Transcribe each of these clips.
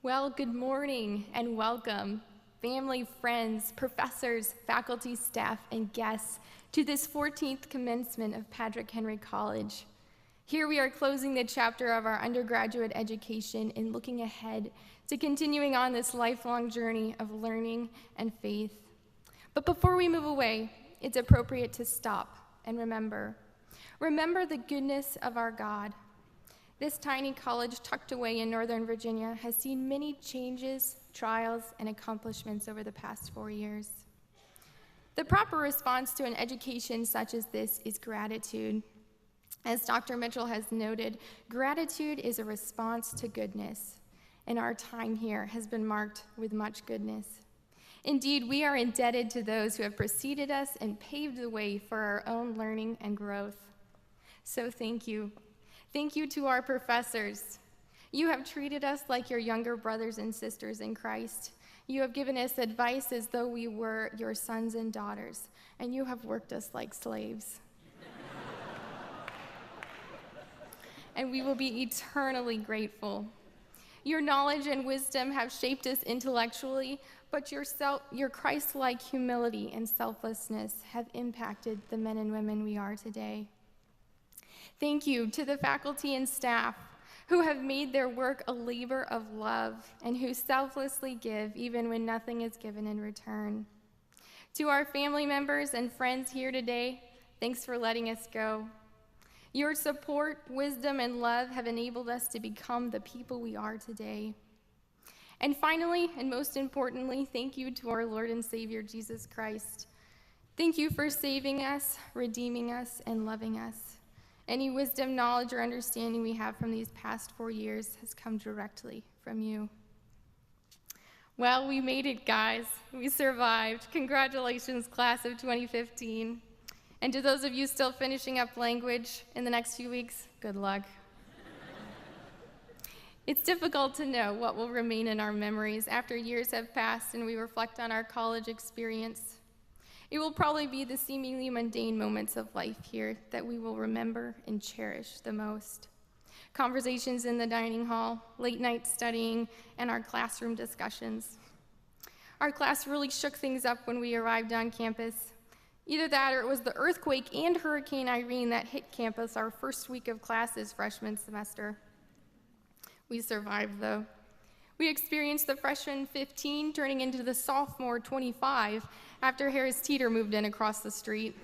Well, good morning and welcome, family, friends, professors, faculty, staff, and guests, to this 14th commencement of Patrick Henry College. Here we are closing the chapter of our undergraduate education and looking ahead to continuing on this lifelong journey of learning and faith. But before we move away, it's appropriate to stop and remember. Remember the goodness of our God. This tiny college tucked away in Northern Virginia has seen many changes, trials, and accomplishments over the past 4 years. The proper response to an education such as this is gratitude. As Dr. Mitchell has noted, gratitude is a response to goodness, and our time here has been marked with much goodness. Indeed, we are indebted to those who have preceded us and paved the way for our own learning and growth. So thank you. Thank you to our professors. You have treated us like your younger brothers and sisters in Christ. You have given us advice as though we were your sons and daughters, and you have worked us like slaves. And we will be eternally grateful. Your knowledge and wisdom have shaped us intellectually, but your Christ-like humility and selflessness have impacted the men and women we are today. Thank you to the faculty and staff who have made their work a labor of love and who selflessly give even when nothing is given in return. To our family members and friends here today, thanks for letting us go. Your support, wisdom, and love have enabled us to become the people we are today. And finally, and most importantly, thank you to our Lord and Savior, Jesus Christ. Thank you for saving us, redeeming us, and loving us. Any wisdom, knowledge, or understanding we have from these past 4 years has come directly from you. Well, we made it, guys. We survived. Congratulations, class of 2015. And to those of you still finishing up language in the next few weeks, good luck. It's difficult to know what will remain in our memories after years have passed and we reflect on our college experience. It will probably be the seemingly mundane moments of life here that we will remember and cherish the most. Conversations in the dining hall, late night studying, and our classroom discussions. Our class really shook things up when we arrived on campus. Either that or it was the earthquake and Hurricane Irene that hit campus our first week of classes freshman semester. We survived, though. We experienced the freshman 15 turning into the sophomore 25 after Harris Teeter moved in across the street.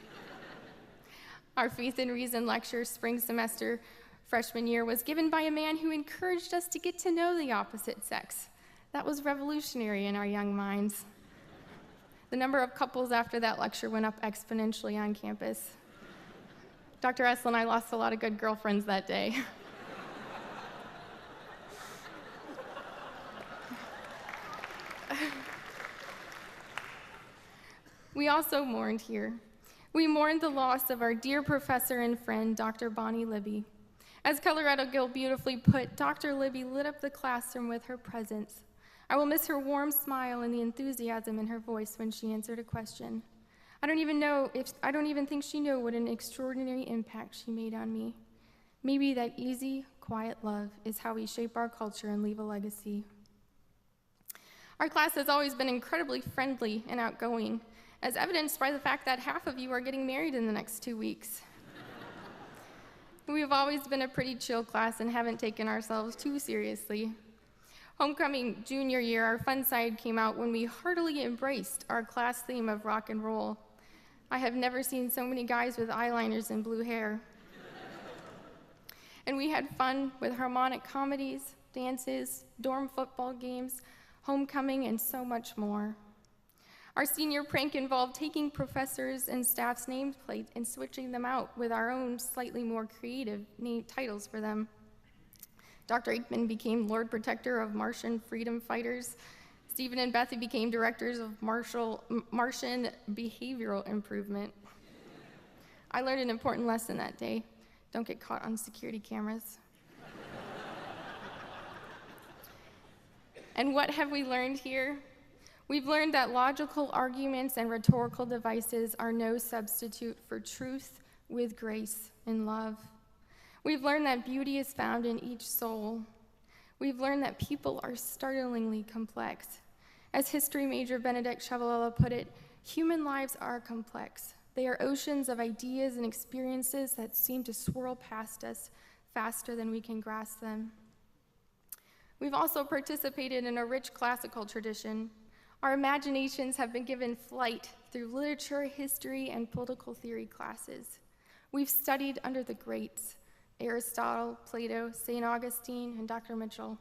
Our Faith and Reason lecture spring semester freshman year was given by a man who encouraged us to get to know the opposite sex. That was revolutionary in our young minds. The number of couples after that lecture went up exponentially on campus. Dr. Esolen and I lost a lot of good girlfriends that day. We also mourned here. We mourned the loss of our dear professor and friend, Dr. Bonnie Libby. As Colorado Gill beautifully put, Dr. Libby lit up the classroom with her presence. I will miss her warm smile and the enthusiasm in her voice when she answered a question. I don't even think she knew what an extraordinary impact she made on me. Maybe that easy, quiet love is how we shape our culture and leave a legacy. Our class has always been incredibly friendly and outgoing, as evidenced by the fact that half of you are getting married in the next 2 weeks. We've always been a pretty chill class and haven't taken ourselves too seriously. Homecoming junior year, our fun side came out when we heartily embraced our class theme of rock and roll. I have never seen so many guys with eyeliners and blue hair. And we had fun with harmonic comedies, dances, dorm football games, homecoming, and so much more. Our senior prank involved taking professors' and staff's nameplate and switching them out with our own slightly more creative name titles for them. Dr. Aikman became Lord Protector of Martian Freedom Fighters. Stephen and Bethy became directors of Martian Behavioral Improvement. I learned an important lesson that day. Don't get caught on security cameras. And what have we learned here? We've learned that logical arguments and rhetorical devices are no substitute for truth with grace and love. We've learned that beauty is found in each soul. we've learned that people are startlingly complex. As history major Benedict Chavalella put it, human lives are complex. They are oceans of ideas and experiences that seem to swirl past us faster than we can grasp them. We've also participated in a rich classical tradition. Our imaginations have been given flight through literature, history, and political theory classes. We've studied under the greats, Aristotle, Plato, St. Augustine, and Dr. Mitchell.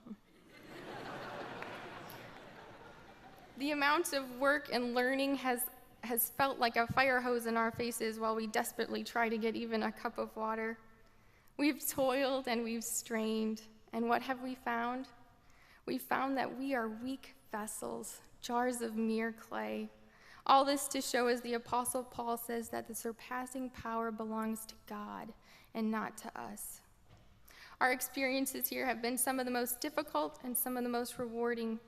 The amount of work and learning has felt like a fire hose in our faces while we desperately try to get even a cup of water. We've toiled and we've strained, and what have we found? We found that we are weak vessels, jars of mere clay. All this to show, as the Apostle Paul says, that the surpassing power belongs to God and not to us. Our experiences here have been some of the most difficult and some of the most rewarding.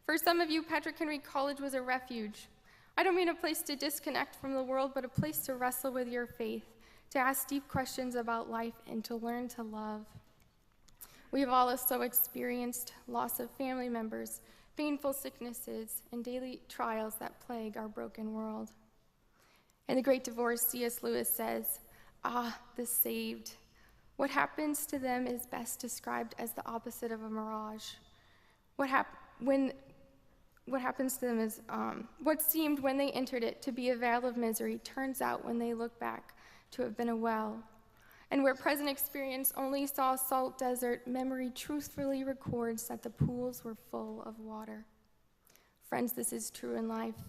For some of you, Patrick Henry College was a refuge. I don't mean a place to disconnect from the world, but a place to wrestle with your faith, to ask deep questions about life, and to learn to love. We have all also experienced loss of family members, painful sicknesses, and daily trials that plague our broken world. In The Great Divorce, C.S. Lewis says, the saved. What happens to them is best described as the opposite of a mirage. What happens to them is what seemed when they entered it to be a vale of misery turns out when they look back to have been a well. And where present experience only saw salt desert, memory truthfully records that the pools were full of water. Friends, this is true in life.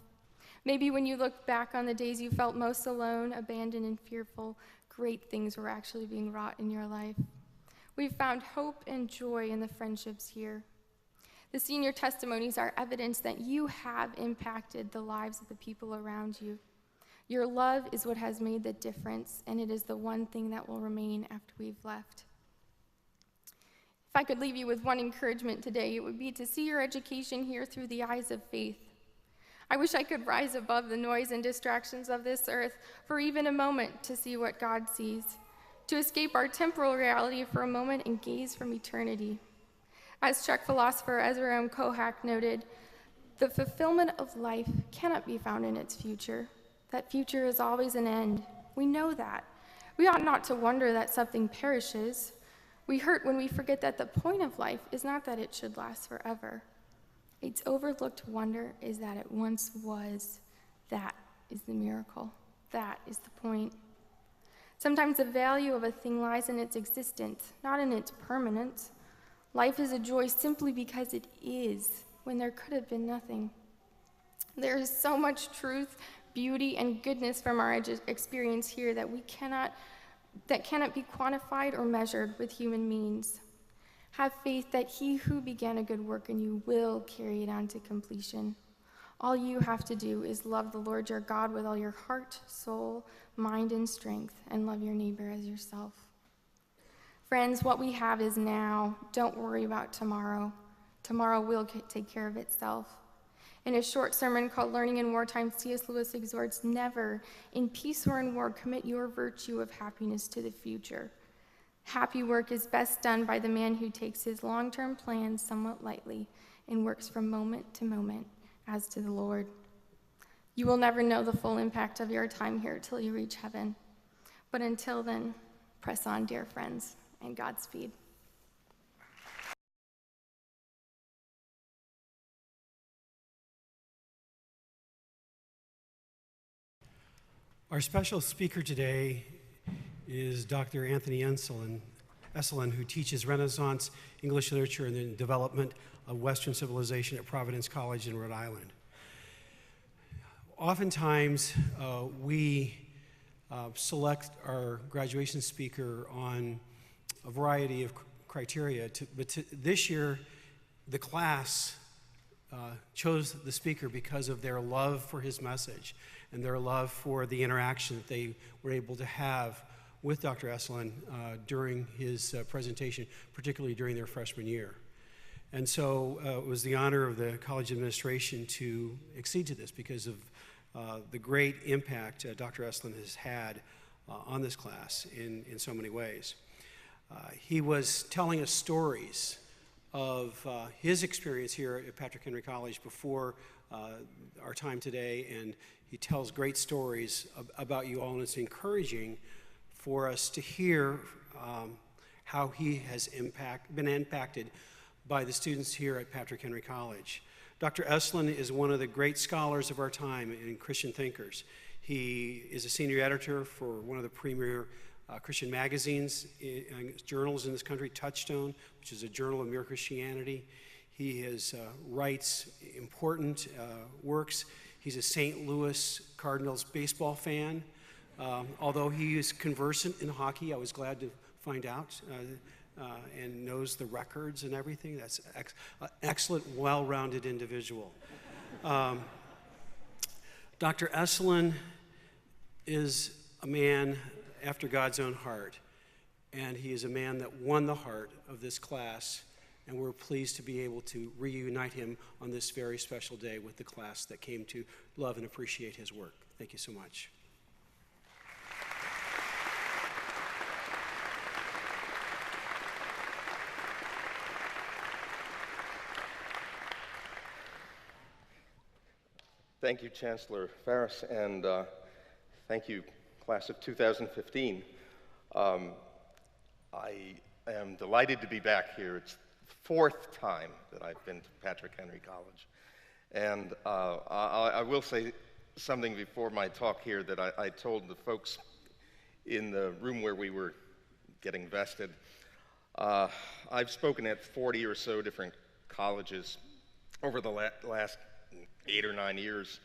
Maybe when you look back on the days you felt most alone, abandoned, and fearful, great things were actually being wrought in your life. We've found hope and joy in the friendships here. The senior testimonies are evidence that you have impacted the lives of the people around you. Your love is what has made the difference, and it is the one thing that will remain after we've left. If I could leave you with one encouragement today, it would be to see your education here through the eyes of faith. I wish I could rise above the noise and distractions of this earth for even a moment to see what God sees, to escape our temporal reality for a moment and gaze from eternity. As Czech philosopher Ezra M. Kohak noted, the fulfillment of life cannot be found in its future. That future is always an end. We know that. We ought not to wonder that something perishes. We hurt when we forget that the point of life is not that it should last forever. Its overlooked wonder is that it once was. That is the miracle. That is the point. Sometimes the value of a thing lies in its existence, not in its permanence. Life is a joy simply because it is, when there could have been nothing. There is so much truth, beauty, and goodness from our experience here that cannot be quantified or measured with human means. Have faith that he who began a good work in you will carry it on to completion. All you have to do is love the Lord your God with all your heart, soul, mind, and strength, and love your neighbor as yourself. Friends, what we have is now. Don't worry about tomorrow. Tomorrow will take care of itself. In a short sermon called Learning in Wartime, C.S. Lewis exhorts, never, in peace or in war, commit your virtue of happiness to the future. Happy work is best done by the man who takes his long-term plans somewhat lightly and works from moment to moment as to the Lord. You will never know the full impact of your time here till you reach heaven. But until then, press on, dear friends, and Godspeed. Our special speaker today is Dr. Anthony Esolen, who teaches Renaissance English literature and the development of Western civilization at Providence College in Rhode Island. Oftentimes, we select our graduation speaker on a variety of criteria, but this year, the class chose the speaker because of their love for his message and their love for the interaction that they were able to have with Dr. Esolen during his presentation, particularly during their freshman year. And so it was the honor of the college administration to accede to this because of the great impact Dr. Esolen has had on this class in so many ways. He was telling us stories of his experience here at Patrick Henry College before our time today, and he tells great stories about you all, and it's encouraging for us to hear how he has been impacted by the students here at Patrick Henry College. Dr. Esolen is one of the great scholars of our time and Christian thinkers. He is a senior editor for one of the premier Christian magazines, journals in this country, Touchstone, which is a journal of mere Christianity. He writes important works. He's a St. Louis Cardinals baseball fan. Although he is conversant in hockey, I was glad to find out, and knows the records and everything. That's an excellent, well-rounded individual. Dr. Esolen is a man after God's own heart, and he is a man that won the heart of this class, and we're pleased to be able to reunite him on this very special day with the class that came to love and appreciate his work. Thank you so much. Thank you, Chancellor Farris, and thank you, class of 2015. I am delighted to be back here. It's the fourth time that I've been to Patrick Henry College. And I will say something before my talk here that I told the folks in the room where we were getting vested. I've spoken at 40 or so different colleges over the last 8 or 9 years,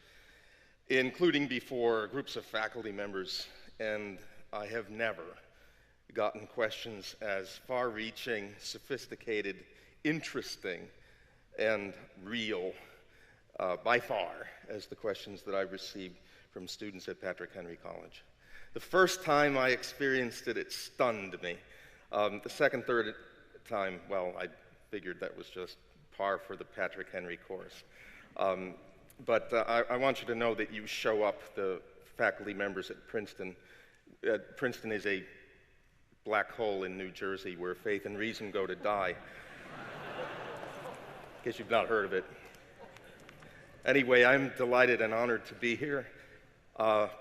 including before groups of faculty members, and I have never gotten questions as far-reaching, sophisticated, interesting, and real by far as the questions that I've received from students at Patrick Henry College. The first time I experienced it, it stunned me. The second, third time, well, I figured that was just par for the Patrick Henry course. But I want you to know that you show up, the faculty members at Princeton. Princeton is a black hole in New Jersey where faith and reason go to die. In case you've not heard of it. Anyway, I'm delighted and honored to be here.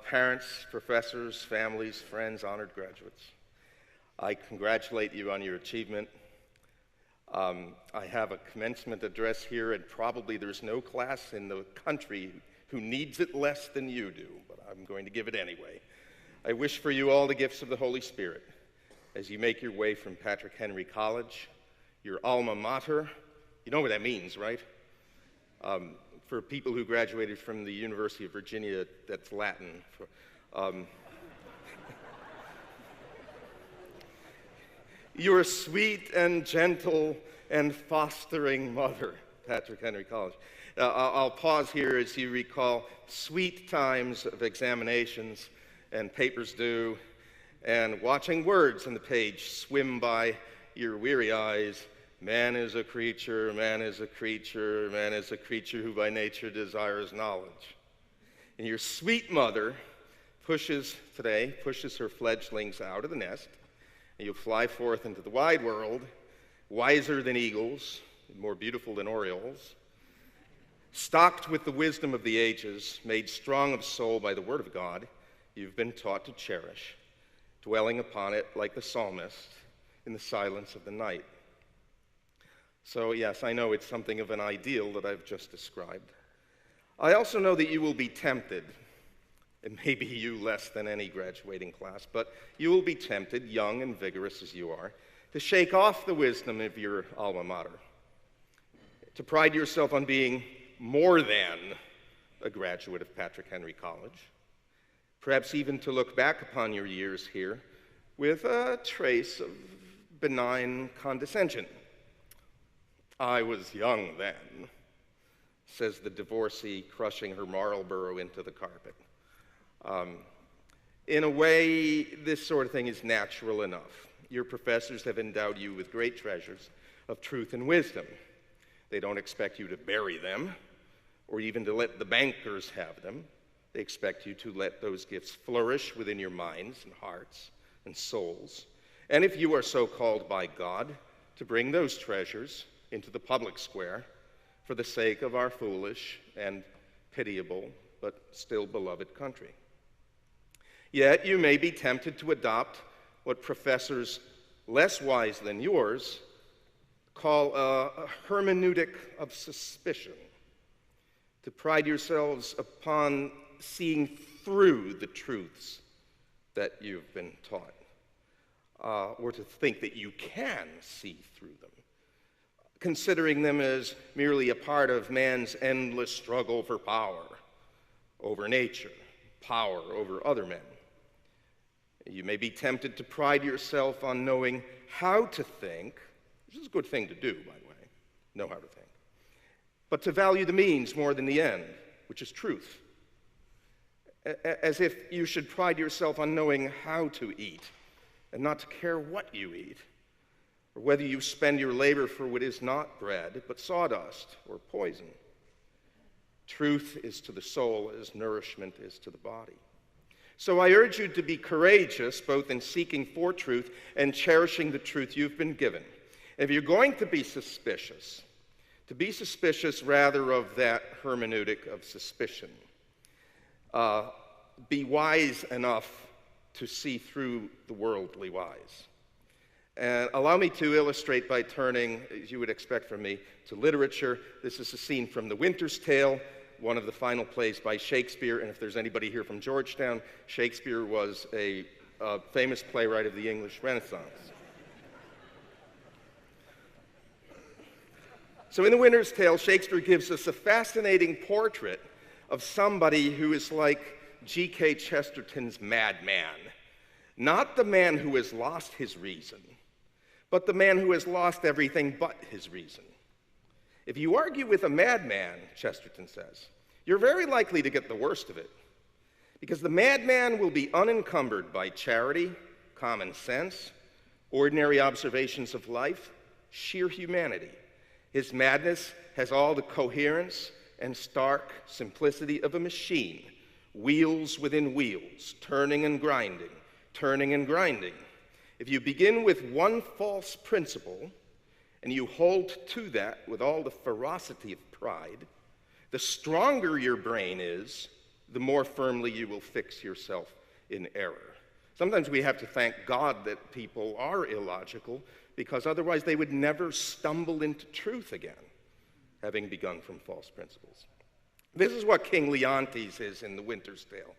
Parents, professors, families, friends, honored graduates. I congratulate you on your achievement. I have a commencement address here, and probably there's no class in the country who needs it less than you do, but I'm going to give it anyway. I wish for you all the gifts of the Holy Spirit as you make your way from Patrick Henry College, your alma mater. You know what that means, right? For people who graduated from the University of Virginia, that's Latin. Your sweet and gentle and fostering mother, Patrick Henry College. I'll pause here as you recall sweet times of examinations and papers due, and watching words on the page swim by your weary eyes. Man is a creature, man is a creature, man is a creature who by nature desires knowledge. And your sweet mother pushes her fledglings out of the nest, and you'll fly forth into the wide world, wiser than eagles, more beautiful than orioles, stocked with the wisdom of the ages, made strong of soul by the word of God, you've been taught to cherish, dwelling upon it like the psalmist in the silence of the night. So yes, I know it's something of an ideal that I've just described. I also know that you will be tempted, and maybe you less than any graduating class, but you will be tempted, young and vigorous as you are, to shake off the wisdom of your alma mater, to pride yourself on being more than a graduate of Patrick Henry College, perhaps even to look back upon your years here with a trace of benign condescension. I was young then, says the divorcee crushing her Marlboro into the carpet. In a way, this sort of thing is natural enough. Your professors have endowed you with great treasures of truth and wisdom. They don't expect you to bury them or even to let the bankers have them. They expect you to let those gifts flourish within your minds and hearts and souls. And if you are so called by God, to bring those treasures into the public square for the sake of our foolish and pitiable but still beloved country. Yet you may be tempted to adopt what professors less wise than yours call a hermeneutic of suspicion, to pride yourselves upon seeing through the truths that you've been taught, or to think that you can see through them, considering them as merely a part of man's endless struggle for power over nature, power over other men. You may be tempted to pride yourself on knowing how to think, which is a good thing to do, by the way, know how to think, but to value the means more than the end, which is truth. As if you should pride yourself on knowing how to eat and not to care what you eat, or whether you spend your labor for what is not bread, but sawdust or poison. Truth is to the soul as nourishment is to the body. So I urge you to be courageous, both in seeking for truth and cherishing the truth you've been given. If you're going to be suspicious rather of that hermeneutic of suspicion. Be wise enough to see through the worldly wise. And allow me to illustrate by turning, as you would expect from me, to literature. This is a scene from The Winter's Tale, one of the final plays by Shakespeare. And if there's anybody here from Georgetown, Shakespeare was a famous playwright of the English Renaissance. So in The Winter's Tale, Shakespeare gives us a fascinating portrait of somebody who is like G.K. Chesterton's madman. Not the man who has lost his reason, but the man who has lost everything but his reason. If you argue with a madman, Chesterton says, you're very likely to get the worst of it, because the madman will be unencumbered by charity, common sense, ordinary observations of life, sheer humanity. His madness has all the coherence and stark simplicity of a machine, wheels within wheels, turning and grinding, turning and grinding. If you begin with one false principle and you hold to that with all the ferocity of pride, the stronger your brain is, the more firmly you will fix yourself in error. Sometimes we have to thank God that people are illogical, because otherwise they would never stumble into truth again, having begun from false principles. This is what King Leontes is in The Winter's Tale.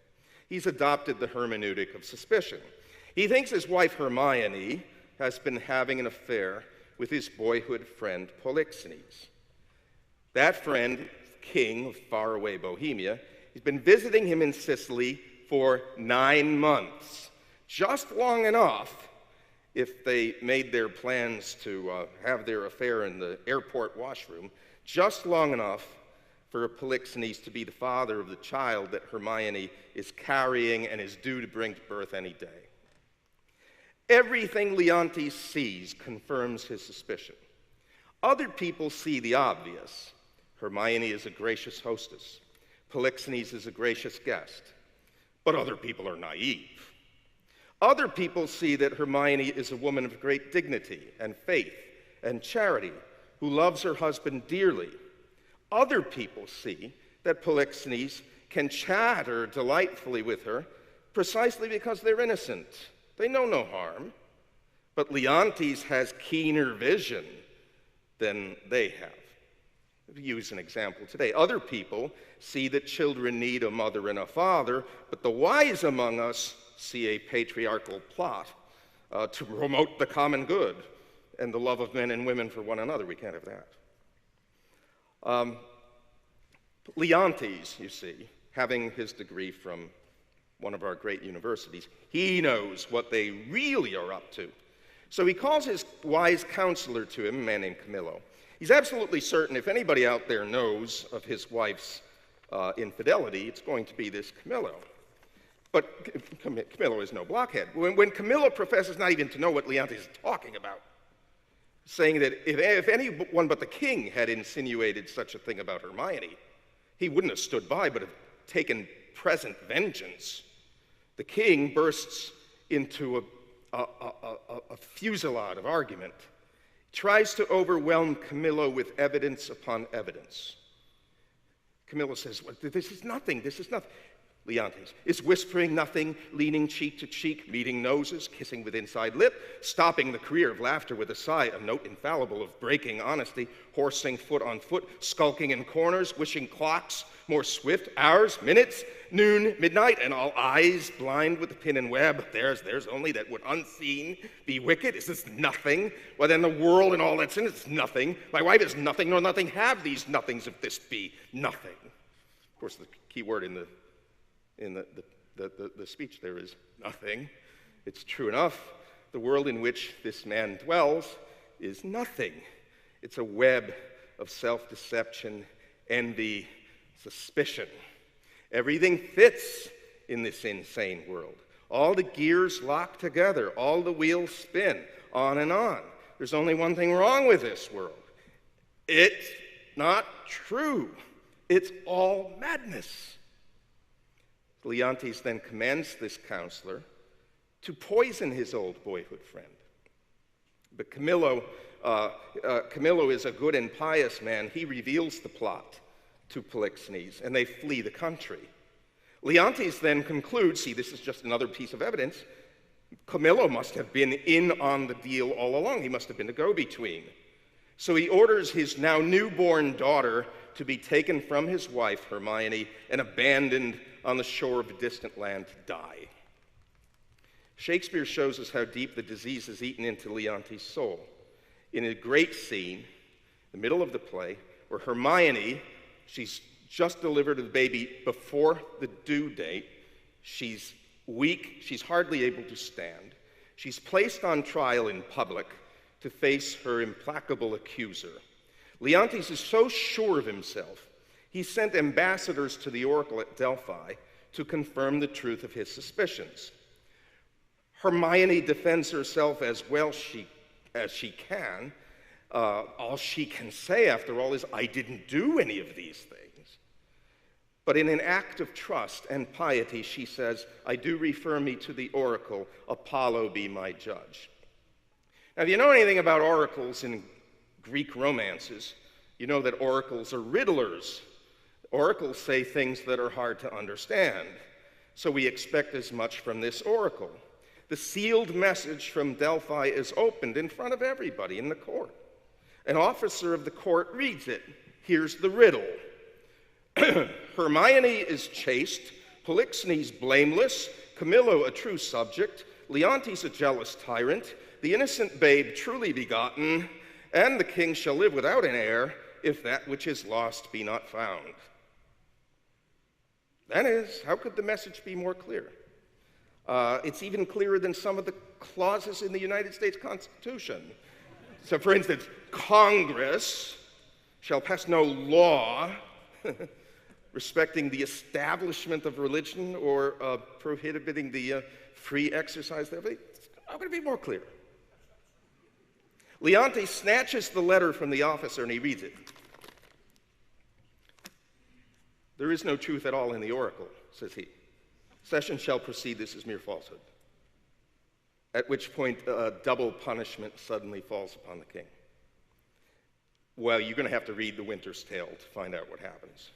He's adopted the hermeneutic of suspicion. He thinks his wife Hermione has been having an affair with his boyhood friend Polixenes. That friend, king of faraway Bohemia, he's been visiting him in Sicily for 9 months, just long enough, if they made their plans to have their affair in the airport washroom, just long enough for Polixenes to be the father of the child that Hermione is carrying and is due to bring to birth any day. Everything Leontes sees confirms his suspicion. Other people see the obvious. Hermione is a gracious hostess. Polixenes is a gracious guest. But other people are naive. Other people see that Hermione is a woman of great dignity and faith and charity who loves her husband dearly. Other people see that Polixenes can chatter delightfully with her precisely because they're innocent. They know no harm. But Leontes has keener vision than they have. To use an example today, other people see that children need a mother and a father, but the wise among us see a patriarchal plot to promote the common good and the love of men and women for one another. We can't have that. Leontes, you see, having his degree from one of our great universities, he knows what they really are up to. So he calls his wise counselor to him, a man named Camillo. He's absolutely certain if anybody out there knows of his wife's infidelity, it's going to be this Camillo. But Camillo is no blockhead. When Camillo professes not even to know what Leontes is talking about, saying that if anyone but the king had insinuated such a thing about Hermione, he wouldn't have stood by but have taken present vengeance, the king bursts into a fusillade of argument. tries to overwhelm Camillo with evidence upon evidence. Camillo says, well, this is nothing, this is nothing. Leontes is whispering nothing, leaning cheek to cheek, meeting noses, kissing with inside lip, stopping the career of laughter with a sigh, a note infallible of breaking honesty, horsing foot on foot, skulking in corners, wishing clocks more swift, hours, minutes, noon, midnight, and all eyes blind with the pin and web. There's only that would unseen be wicked. Is this nothing? Well, then the world and all that's in it is nothing. My wife is nothing, nor nothing have these nothings if this be nothing. Of course, the key word in the speech there is nothing. It's true enough. The world in which this man dwells is nothing. It's a web of self-deception, envy, suspicion. Everything fits in this insane world. All the gears lock together, all the wheels spin, on and on. There's only one thing wrong with this world. It's not true. It's all madness. Leontes then commands this counselor to poison his old boyhood friend. But Camillo is a good and pious man. He reveals the plot to Polixenes, and they flee the country. Leontes then concludes, see, this is just another piece of evidence, Camillo must have been in on the deal all along. He must have been the go-between. So he orders his now newborn daughter to be taken from his wife, Hermione, and abandoned on the shore of a distant land to die. Shakespeare shows us how deep the disease has eaten into Leontes' soul. In a great scene, the middle of the play, where Hermione, she's just delivered the baby before the due date, she's weak, she's hardly able to stand. She's placed on trial in public to face her implacable accuser. Leontes is so sure of himself, he sent ambassadors to the oracle at Delphi to confirm the truth of his suspicions. Hermione defends herself as well as she can. All she can say, after all, is, I didn't do any of these things. But in an act of trust and piety, she says, I do refer me to the oracle, Apollo be my judge. Now, if you know anything about oracles in Greek romances, you know that oracles are riddlers. Oracles say things that are hard to understand. So we expect as much from this oracle. The sealed message from Delphi is opened in front of everybody in the court. An officer of the court reads it. Here's the riddle. Hermione is chaste, Polixenes blameless, Camillo a true subject, Leontes a jealous tyrant, the innocent babe truly begotten, and the king shall live without an heir if that which is lost be not found. That is, how could the message be more clear? It's even clearer than some of the clauses in the United States Constitution. So, for instance, Congress shall pass no law respecting the establishment of religion or prohibiting the free exercise thereof. How could it be more clear? Leontes snatches the letter from the officer and he reads it. There is no truth at all in the oracle, says he. Session shall proceed, this is mere falsehood. At which point, double punishment suddenly falls upon the king. Well, you're going to have to read The Winter's Tale to find out what happens.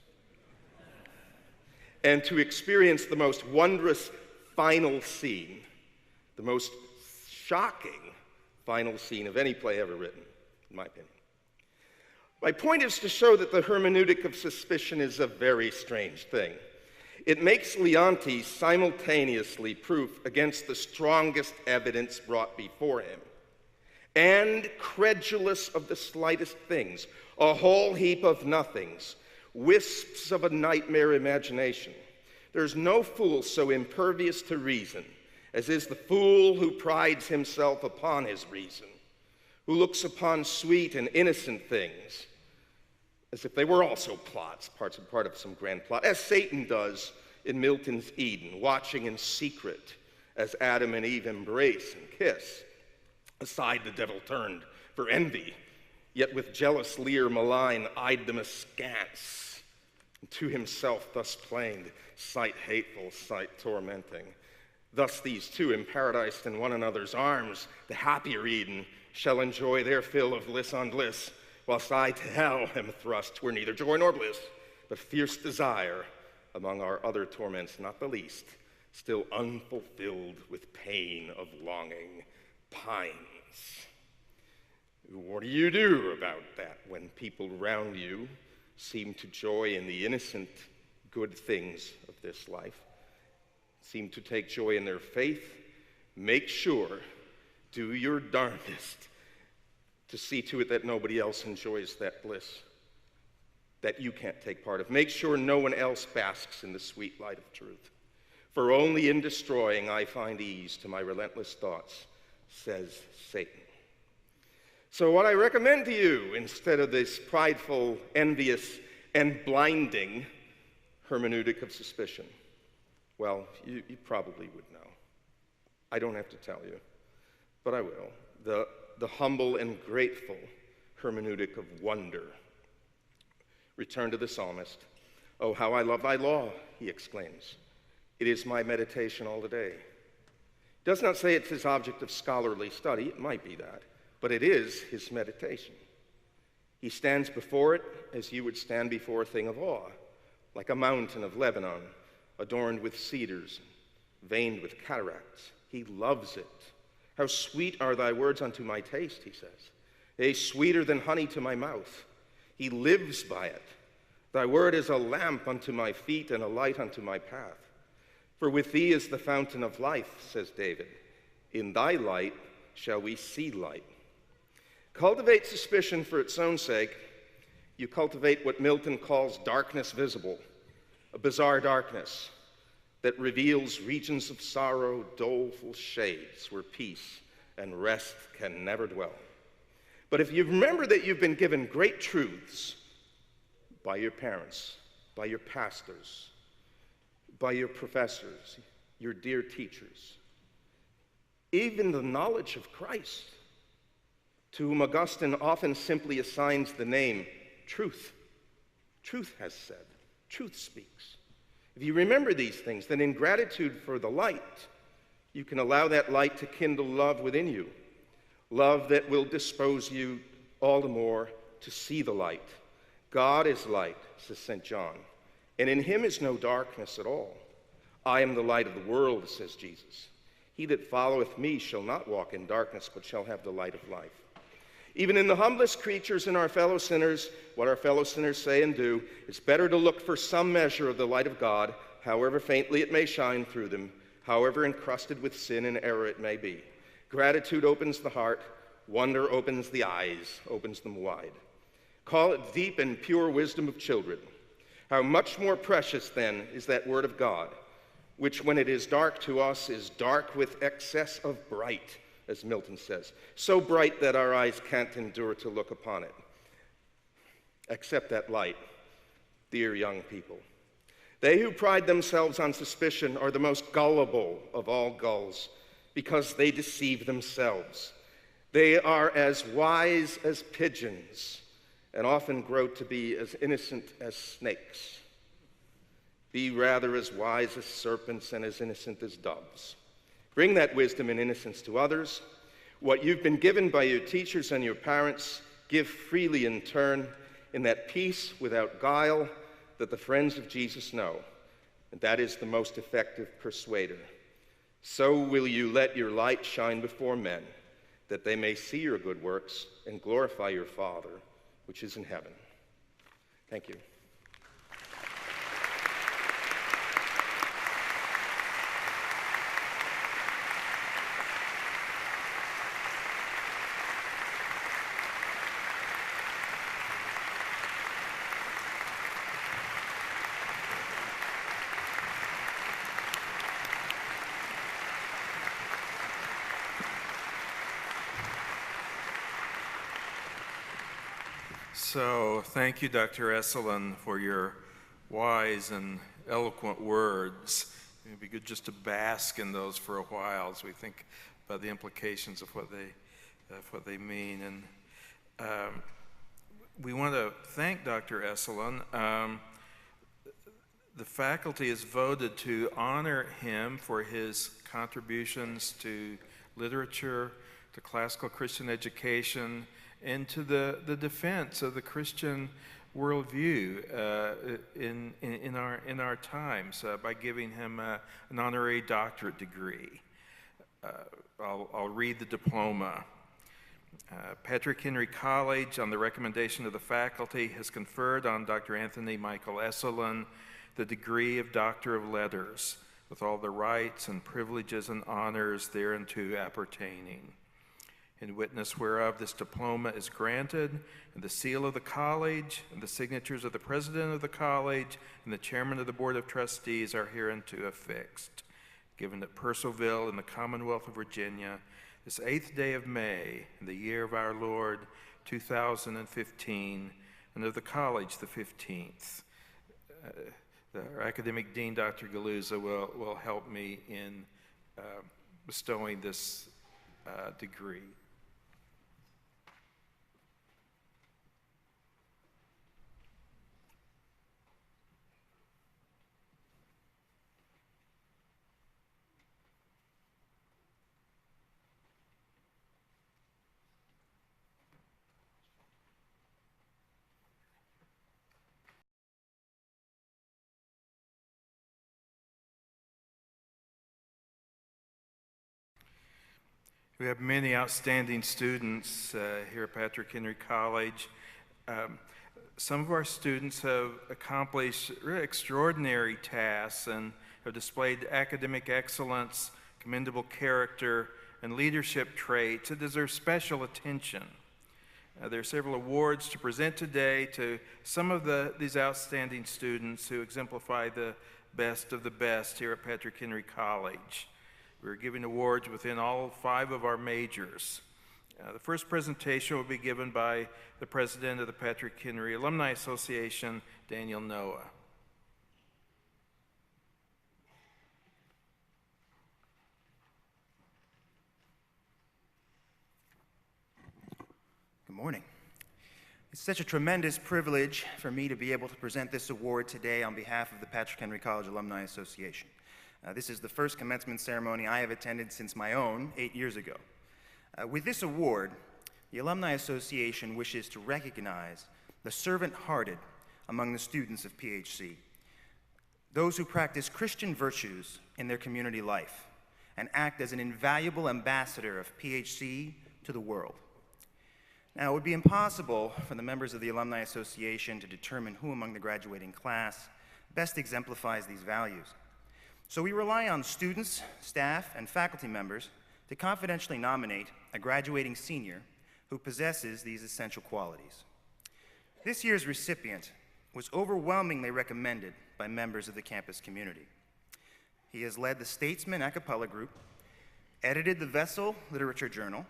And to experience the most wondrous final scene, the most shocking final scene of any play ever written, in my opinion. My point is to show that the hermeneutic of suspicion is a very strange thing. It makes Leontes simultaneously proof against the strongest evidence brought before him, and credulous of the slightest things, a whole heap of nothings, wisps of a nightmare imagination. There's no fool so impervious to reason as is the fool who prides himself upon his reason, who looks upon sweet and innocent things as if they were also plots, part of some grand plot, as Satan does in Milton's Eden, watching in secret as Adam and Eve embrace and kiss. Aside the devil turned for envy, yet with jealous leer malign eyed them askance, and to himself thus plained, sight hateful, sight tormenting. Thus these two in paradise in one another's arms, the happier Eden, shall enjoy their fill of bliss on bliss, whilst I to hell am thrust, where neither joy nor bliss, but fierce desire, among our other torments not the least, still unfulfilled with pain of longing, pines. What do you do about that when people around you seem to joy in the innocent good things of this life, seem to take joy in their faith? Make sure, do your darndest to see to it that nobody else enjoys that bliss that you can't take part of. Make sure no one else basks in the sweet light of truth. For only in destroying I find ease to my relentless thoughts, says Satan. So what I recommend to you, instead of this prideful, envious, and blinding hermeneutic of suspicion, well, you probably would know. I don't have to tell you, but I will. The humble and grateful hermeneutic of wonder. Return to the psalmist. Oh, how I love thy law, he exclaims. It is my meditation all the day. He does not say it's his object of scholarly study. It might be that, but it is his meditation. He stands before it as you would stand before a thing of awe, like a mountain of Lebanon, adorned with cedars, veined with cataracts. He loves it. How sweet are thy words unto my taste, he says. Yea, sweeter than honey to my mouth. He lives by it. Thy word is a lamp unto my feet and a light unto my path. For with thee is the fountain of life, says David. In thy light shall we see light. Cultivate suspicion for its own sake. You cultivate what Milton calls darkness visible, a bizarre darkness that reveals regions of sorrow, doleful shades where peace and rest can never dwell. But if you remember that you've been given great truths by your parents, by your pastors, by your professors, your dear teachers, even the knowledge of Christ, to whom Augustine often simply assigns the name truth. Truth has said, truth speaks. If you remember these things, then in gratitude for the light, you can allow that light to kindle love within you, love that will dispose you all the more to see the light. God is light, says St. John, and in him is no darkness at all. I am the light of the world, says Jesus. He that followeth me shall not walk in darkness, but shall have the light of life. Even in the humblest creatures and our fellow sinners, what our fellow sinners say and do, it's better to look for some measure of the light of God, however faintly it may shine through them, however encrusted with sin and error it may be. Gratitude opens the heart, wonder opens the eyes, opens them wide. Call it deep and pure wisdom of children. How much more precious, then, is that word of God, which when it is dark to us is dark with excess of bright, as Milton says, so bright that our eyes can't endure to look upon it. Accept that light, dear young people. They who pride themselves on suspicion are the most gullible of all gulls, because they deceive themselves. They are as wise as pigeons, and often grow to be as innocent as snakes. Be rather as wise as serpents and as innocent as doves. Bring that wisdom and innocence to others. What you've been given by your teachers and your parents, give freely in turn, in that peace without guile that the friends of Jesus know. And that is the most effective persuader. So will you let your light shine before men, that they may see your good works and glorify your Father, which is in heaven. Thank you. So thank you, Dr. Esolen, for your wise and eloquent words. It'd be good just to bask in those for a while as we think about the implications of what they mean. And we want to thank Dr. Esolen. The faculty has voted to honor him for his contributions to literature, to classical Christian education, and to the defense of the Christian worldview in our times by giving him an honorary doctorate degree. I'll read the diploma. Patrick Henry College, on the recommendation of the faculty, has conferred on Dr. Anthony Michael Esolen the degree of Doctor of Letters, with all the rights and privileges and honors thereunto appertaining. In witness whereof this diploma is granted, and the seal of the college, and the signatures of the president of the college, and the chairman of the board of trustees are hereunto affixed. Given at Purcellville in the Commonwealth of Virginia, this 8th day of May, in the year of our Lord, 2015, and of the college the 15th. Our academic dean, Dr. Galuza, will help me in bestowing this degree. We have many outstanding students here at Patrick Henry College. Some of our students have accomplished really extraordinary tasks and have displayed academic excellence, commendable character, and leadership traits that deserve special attention. There are several awards to present today to some of these outstanding students who exemplify the best of the best here at Patrick Henry College. We're giving awards within all 5 of our majors. The first presentation will be given by the president of the Patrick Henry Alumni Association, Daniel Noah. Good morning. It's such a tremendous privilege for me to be able to present this award today on behalf of the Patrick Henry College Alumni Association. This is the first commencement ceremony I have attended since my own 8 years ago. With this award, the Alumni Association wishes to recognize the servant-hearted among the students of PHC, those who practice Christian virtues in their community life and act as an invaluable ambassador of PHC to the world. Now, it would be impossible for the members of the Alumni Association to determine who among the graduating class best exemplifies these values. So we rely on students, staff, and faculty members to confidentially nominate a graduating senior who possesses these essential qualities. This year's recipient was overwhelmingly recommended by members of the campus community. He has led the Statesman a cappella group, edited the Vessel Literature Journal,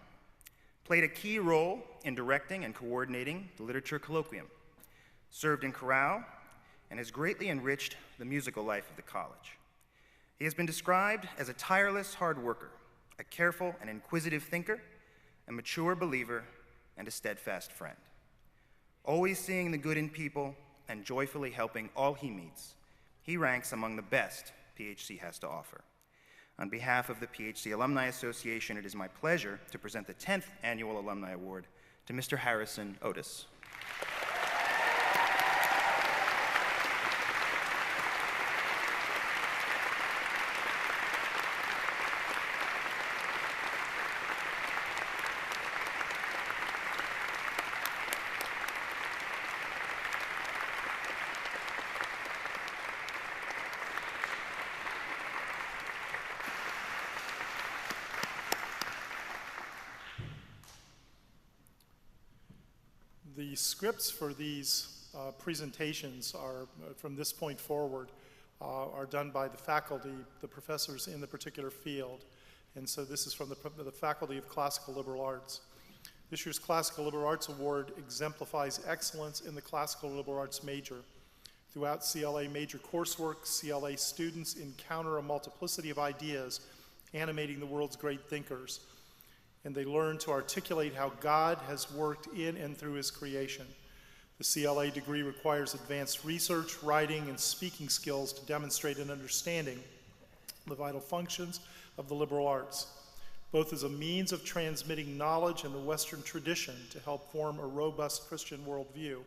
played a key role in directing and coordinating the Literature Colloquium, served in chorale, and has greatly enriched the musical life of the college. He has been described as a tireless hard worker, a careful and inquisitive thinker, a mature believer, and a steadfast friend. Always seeing the good in people and joyfully helping all he meets, he ranks among the best PHC has to offer. On behalf of the PHC Alumni Association, it is my pleasure to present the 10th Annual Alumni Award to Mr. Harrison Otis. The scripts for these presentations are, from this point forward, are done by the faculty, the professors in the particular field. And so this is from the Faculty of Classical Liberal Arts. This year's Classical Liberal Arts Award exemplifies excellence in the Classical Liberal Arts major. Throughout CLA major coursework, CLA students encounter a multiplicity of ideas animating the world's great thinkers, and they learn to articulate how God has worked in and through his creation. The CLA degree requires advanced research, writing, and speaking skills to demonstrate an understanding the vital functions of the liberal arts, both as a means of transmitting knowledge in the Western tradition to help form a robust Christian worldview,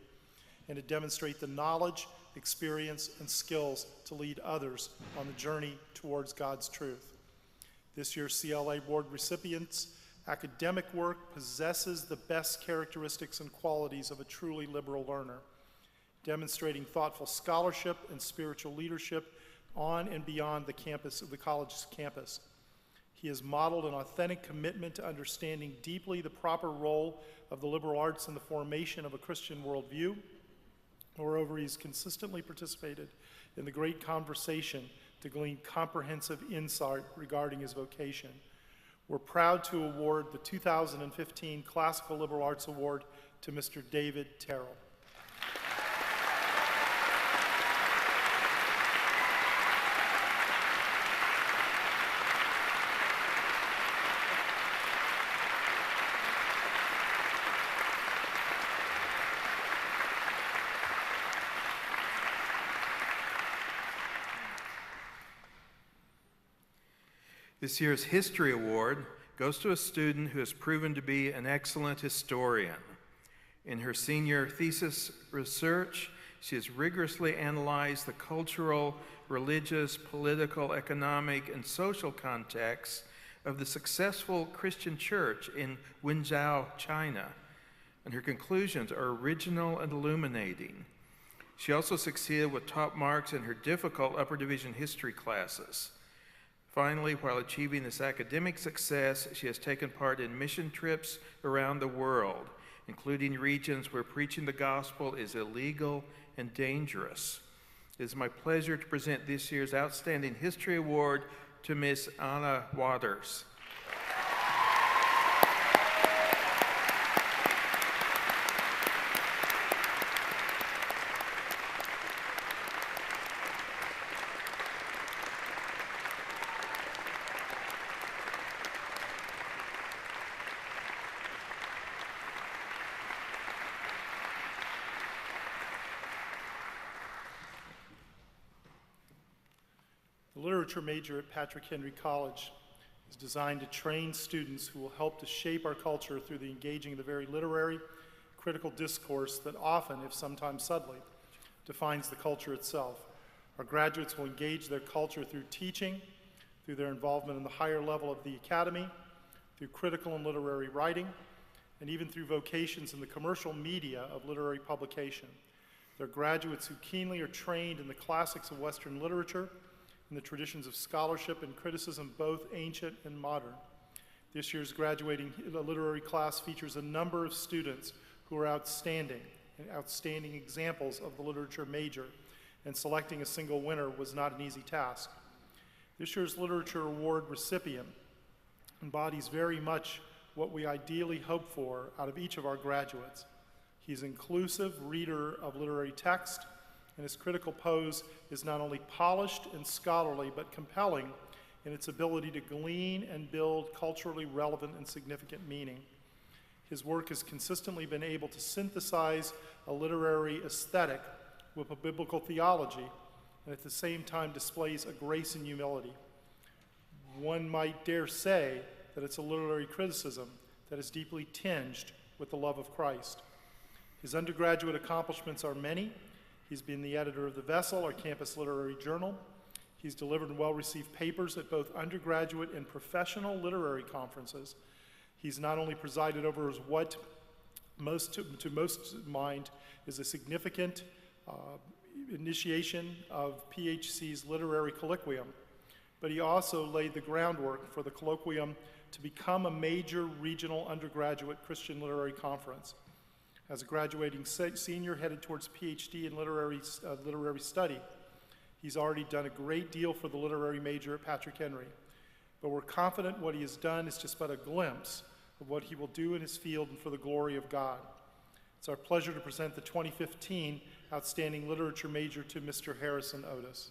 and to demonstrate the knowledge, experience, and skills to lead others on the journey towards God's truth. This year's CLA Award recipients' academic work possesses the best characteristics and qualities of a truly liberal learner, demonstrating thoughtful scholarship and spiritual leadership on and beyond the campus of the college's campus. He has modeled an authentic commitment to understanding deeply the proper role of the liberal arts in the formation of a Christian worldview. Moreover, he's consistently participated in the great conversation to glean comprehensive insight regarding his vocation. We're proud to award the 2015 Classical Liberal Arts Award to Mr. David Terrell. This year's History Award goes to a student who has proven to be an excellent historian. In her senior thesis research, she has rigorously analyzed the cultural, religious, political, economic, and social contexts of the successful Christian church in Wenzhou, China, and her conclusions are original and illuminating. She also succeeded with top marks in her difficult upper division history classes. Finally, while achieving this academic success, she has taken part in mission trips around the world, including regions where preaching the gospel is illegal and dangerous. It is my pleasure to present this year's Outstanding History Award to Miss Anna Waters. The literature major at Patrick Henry College is designed to train students who will help to shape our culture through the engaging of the very literary, critical discourse that often, if sometimes subtly, defines the culture itself. Our graduates will engage their culture through teaching, through their involvement in the higher level of the academy, through critical and literary writing, and even through vocations in the commercial media of literary publication. They're graduates who keenly are trained in the classics of Western literature, in the traditions of scholarship and criticism, both ancient and modern. This year's graduating literary class features a number of students who are outstanding examples of the literature major, and selecting a single winner was not an easy task. This year's Literature Award recipient embodies very much what we ideally hope for out of each of our graduates. He's an inclusive reader of literary text, and his critical prose is not only polished and scholarly, but compelling in its ability to glean and build culturally relevant and significant meaning. His work has consistently been able to synthesize a literary aesthetic with a biblical theology, and at the same time displays a grace and humility. One might dare say that it's a literary criticism that is deeply tinged with the love of Christ. His undergraduate accomplishments are many. He's been the editor of The Vessel, our campus literary journal. He's delivered well-received papers at both undergraduate and professional literary conferences. He's not only presided over as what to most mind is a significant initiation of PHC's literary colloquium, but he also laid the groundwork for the colloquium to become a major regional undergraduate Christian literary conference. As a graduating senior headed towards PhD in literary study, he's already done a great deal for the literary major at Patrick Henry, but we're confident what he has done is just but a glimpse of what he will do in his field and for the glory of God. It's our pleasure to present the 2015 Outstanding Literature Major to Mr. Harrison Otis.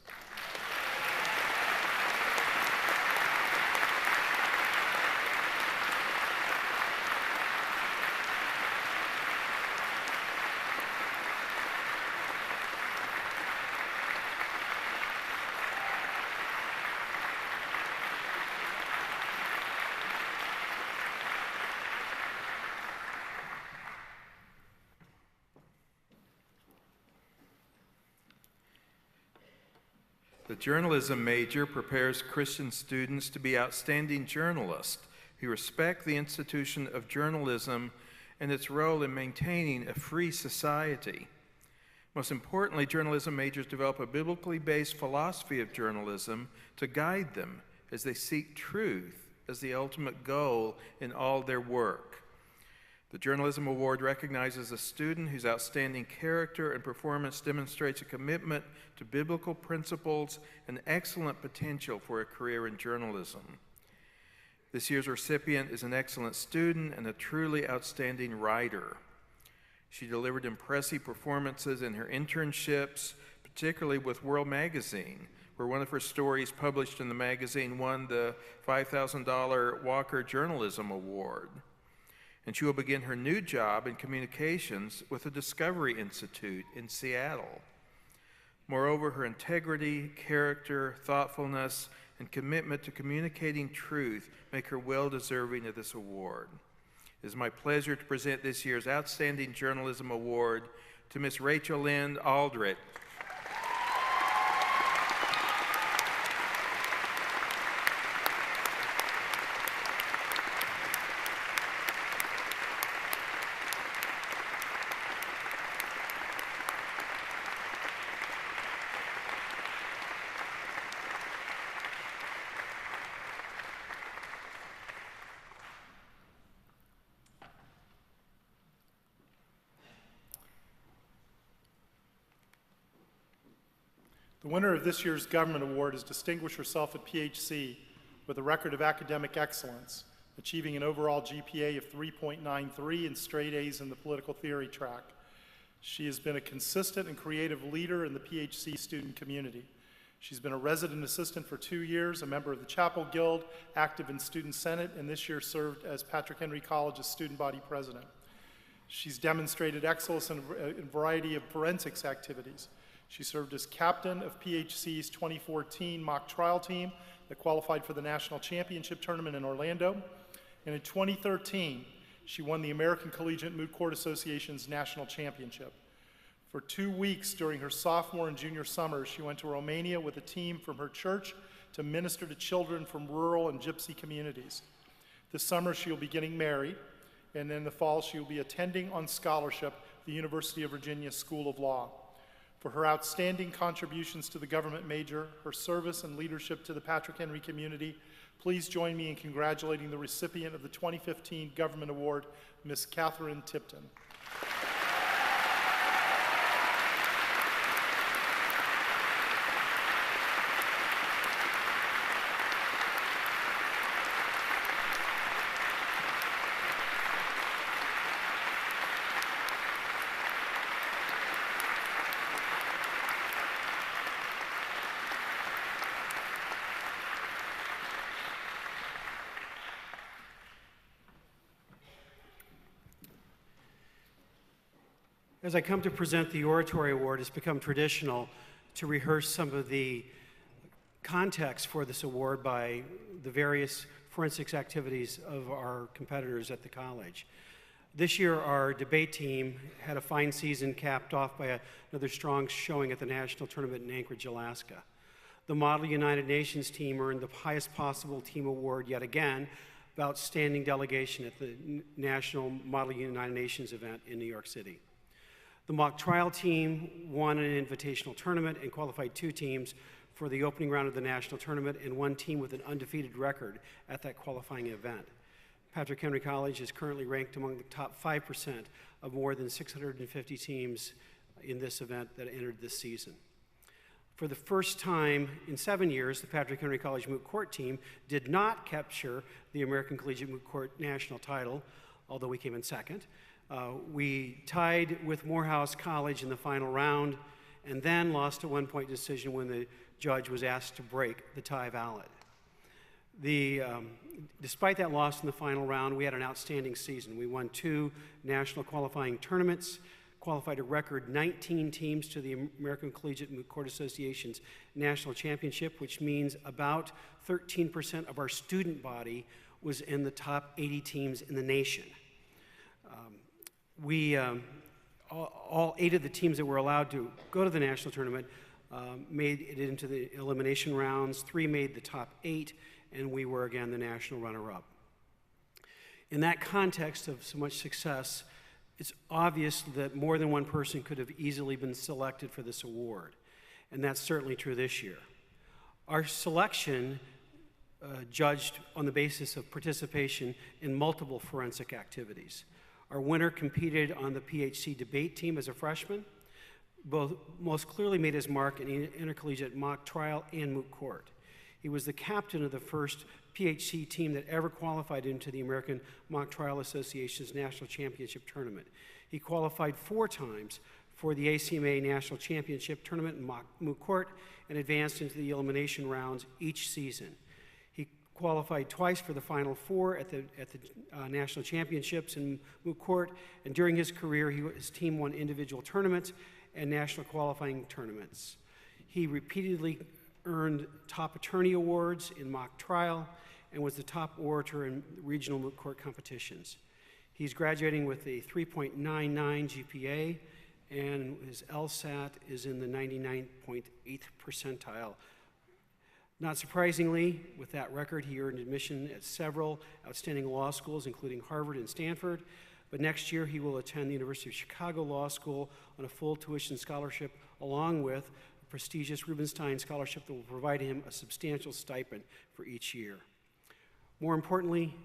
The journalism major prepares Christian students to be outstanding journalists who respect the institution of journalism and its role in maintaining a free society. Most importantly, journalism majors develop a biblically based philosophy of journalism to guide them as they seek truth as the ultimate goal in all their work. The Journalism Award recognizes a student whose outstanding character and performance demonstrates a commitment to biblical principles and excellent potential for a career in journalism. This year's recipient is an excellent student and a truly outstanding writer. She delivered impressive performances in her internships, particularly with World Magazine, where one of her stories published in the magazine won the $5,000 Walker Journalism Award. And she will begin her new job in communications with the Discovery Institute in Seattle. Moreover, her integrity, character, thoughtfulness, and commitment to communicating truth make her well deserving of this award. It is my pleasure to present this year's Outstanding Journalism Award to Miss Rachel Lynn Aldrich. The winner of this year's Government Award has distinguished herself at PHC with a record of academic excellence, achieving an overall GPA of 3.93 and straight A's in the political theory track. She has been a consistent and creative leader in the PHC student community. She's been a resident assistant for 2 years, a member of the Chapel Guild, active in Student Senate, and this year served as Patrick Henry College's student body president. She's demonstrated excellence in a variety of forensics activities. She served as captain of PHC's 2014 mock trial team that qualified for the national championship tournament in Orlando. And in 2013, she won the American Collegiate Moot Court Association's national championship. For 2 weeks during her sophomore and junior summers, she went to Romania with a team from her church to minister to children from rural and gypsy communities. This summer, she will be getting married, and in the fall, she will be attending on scholarship the University of Virginia School of Law. For her outstanding contributions to the government major, her service and leadership to the Patrick Henry community, please join me in congratulating the recipient of the 2015 Government Award, Ms. Catherine Tipton. As I come to present the Oratory Award, it's become traditional to rehearse some of the context for this award by the various forensics activities of our competitors at the college. This year, our debate team had a fine season capped off by another strong showing at the national tournament in Anchorage, Alaska. The Model United Nations team earned the highest possible team award yet again of outstanding delegation at the National Model United Nations event in New York City. The mock trial team won an invitational tournament and qualified 2 teams for the opening round of the national tournament and 1 team with an undefeated record at that qualifying event. Patrick Henry College is currently ranked among the top 5% of more than 650 teams in this event that entered this season. For the first time in 7 years, the Patrick Henry College Moot Court team did not capture the American Collegiate Moot Court national title, although we came in second. We tied with Morehouse College in the final round and then lost a 1-point decision when the judge was asked to break the tie valid. Despite that loss in the final round, we had an outstanding season. We won 2 national qualifying tournaments, qualified a record 19 teams to the American Collegiate Moot Court Association's national championship, which means about 13% of our student body was in the top 80 teams in the nation. All 8 of the teams that were allowed to go to the national tournament made it into the elimination rounds, 3 made the top 8, and we were again the national runner-up. In that context of so much success, it's obvious that more than one person could have easily been selected for this award, and that's certainly true this year. Our selection judged on the basis of participation in multiple forensic activities. Our winner competed on the PHC debate team as a freshman, most clearly made his mark in intercollegiate mock trial and moot court. He was the captain of the first PHC team that ever qualified into the American Mock Trial Association's National Championship Tournament. He qualified 4 times for the ACMA National Championship Tournament in moot court and advanced into the elimination rounds each season. He qualified twice for the Final Four at the National Championships in moot court, and during his career, his team won individual tournaments and national qualifying tournaments. He repeatedly earned top attorney awards in mock trial and was the top orator in regional moot court competitions. He's graduating with a 3.99 GPA, and his LSAT is in the 99.8th percentile. Not surprisingly, with that record, he earned admission at several outstanding law schools, including Harvard and Stanford, but next year he will attend the University of Chicago Law School on a full tuition scholarship, along with a prestigious Rubenstein Scholarship that will provide him a substantial stipend for each year. More importantly,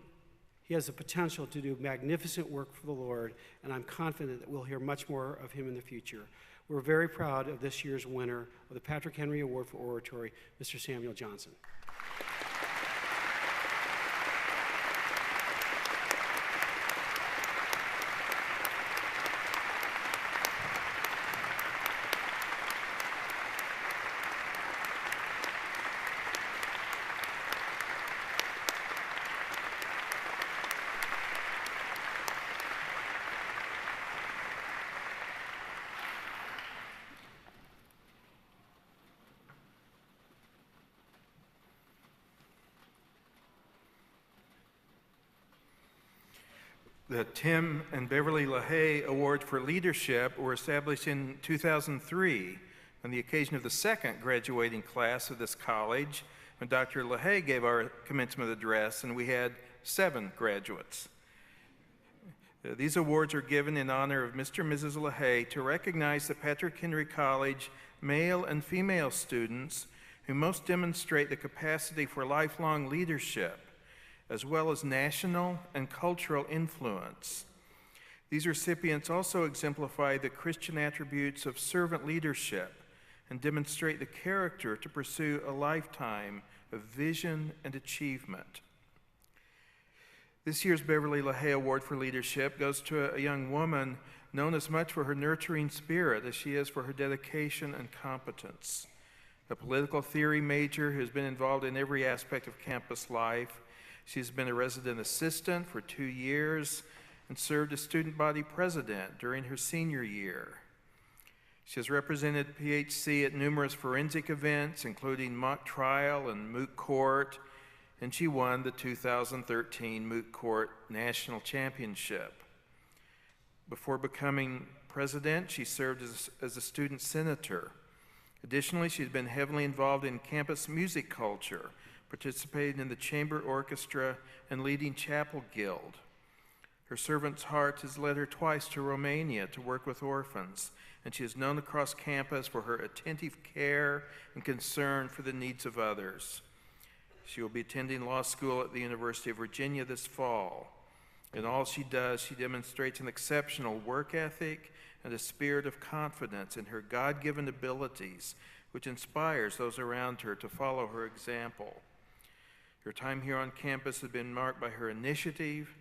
he has the potential to do magnificent work for the Lord, and I'm confident that we'll hear much more of him in the future. We're very proud of this year's winner of the Patrick Henry Award for Oratory, Mr. Samuel Johnson. The Tim and Beverly LaHaye Awards for Leadership were established in 2003 on the occasion of the second graduating class of this college, when Dr. LaHaye gave our commencement address, and we had 7 graduates. These awards are given in honor of Mr. and Mrs. LaHaye to recognize the Patrick Henry College male and female students who most demonstrate the capacity for lifelong leadership, as well as national and cultural influence. These recipients also exemplify the Christian attributes of servant leadership and demonstrate the character to pursue a lifetime of vision and achievement. This year's Beverly LaHaye Award for Leadership goes to a young woman known as much for her nurturing spirit as she is for her dedication and competence. A political theory major who's been involved in every aspect of campus life. She's been a resident assistant for 2 years and served as student body president during her senior year. She has represented PHC at numerous forensic events, including mock trial and moot court, and she won the 2013 Moot Court National Championship. Before becoming president, she served as a student senator. Additionally, she's been heavily involved in campus music culture, participating in the chamber orchestra and leading chapel guild. Her servant's heart has led her twice to Romania to work with orphans, and she is known across campus for her attentive care and concern for the needs of others. She will be attending law school at the University of Virginia this fall. In all she does, she demonstrates an exceptional work ethic and a spirit of confidence in her God-given abilities, which inspires those around her to follow her example. Her time here on campus has been marked by her initiative,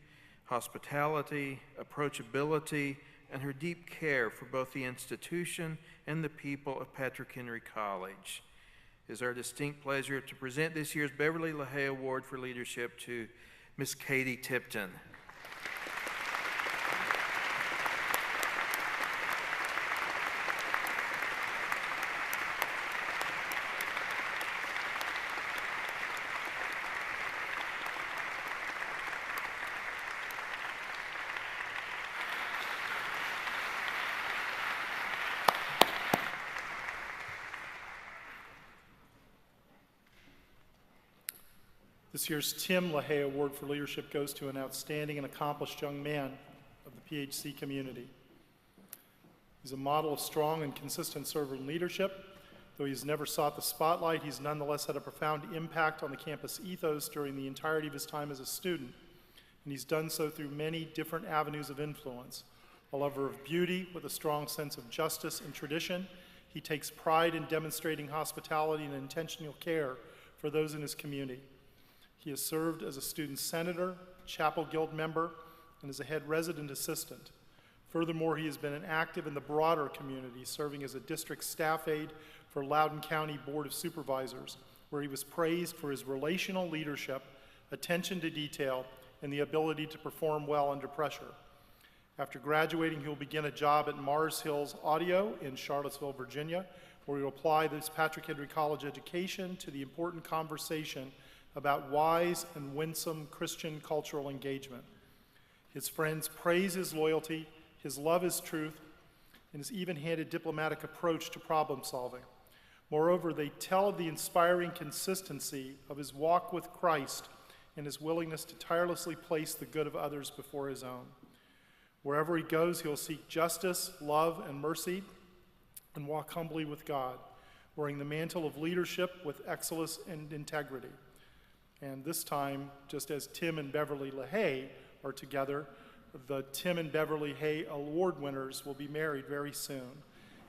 hospitality, approachability, and her deep care for both the institution and the people of Patrick Henry College. It is our distinct pleasure to present this year's Beverly LaHaye Award for Leadership to Miss Katie Tipton. This year's Tim LaHaye Award for Leadership goes to an outstanding and accomplished young man of the PHC community. He's a model of strong and consistent servant leadership. Though he's never sought the spotlight, he's nonetheless had a profound impact on the campus ethos during the entirety of his time as a student. And he's done so through many different avenues of influence. A lover of beauty with a strong sense of justice and tradition, he takes pride in demonstrating hospitality and intentional care for those in his community. He has served as a student senator, chapel guild member, and as a head resident assistant. Furthermore, he has been active in the broader community, serving as a district staff aide for Loudoun County Board of Supervisors, where he was praised for his relational leadership, attention to detail, and the ability to perform well under pressure. After graduating, he will begin a job at Mars Hills Audio in Charlottesville, Virginia, where he will apply this Patrick Henry College education to the important conversation about wise and winsome Christian cultural engagement. His friends praise his loyalty, his love is truth, and his even-handed diplomatic approach to problem solving. Moreover, they tell of the inspiring consistency of his walk with Christ and his willingness to tirelessly place the good of others before his own. Wherever he goes, he'll seek justice, love, and mercy, and walk humbly with God, wearing the mantle of leadership with excellence and integrity. And this time, just as Tim and Beverly LaHaye are together, the Tim and Beverly Hay Award winners will be married very soon.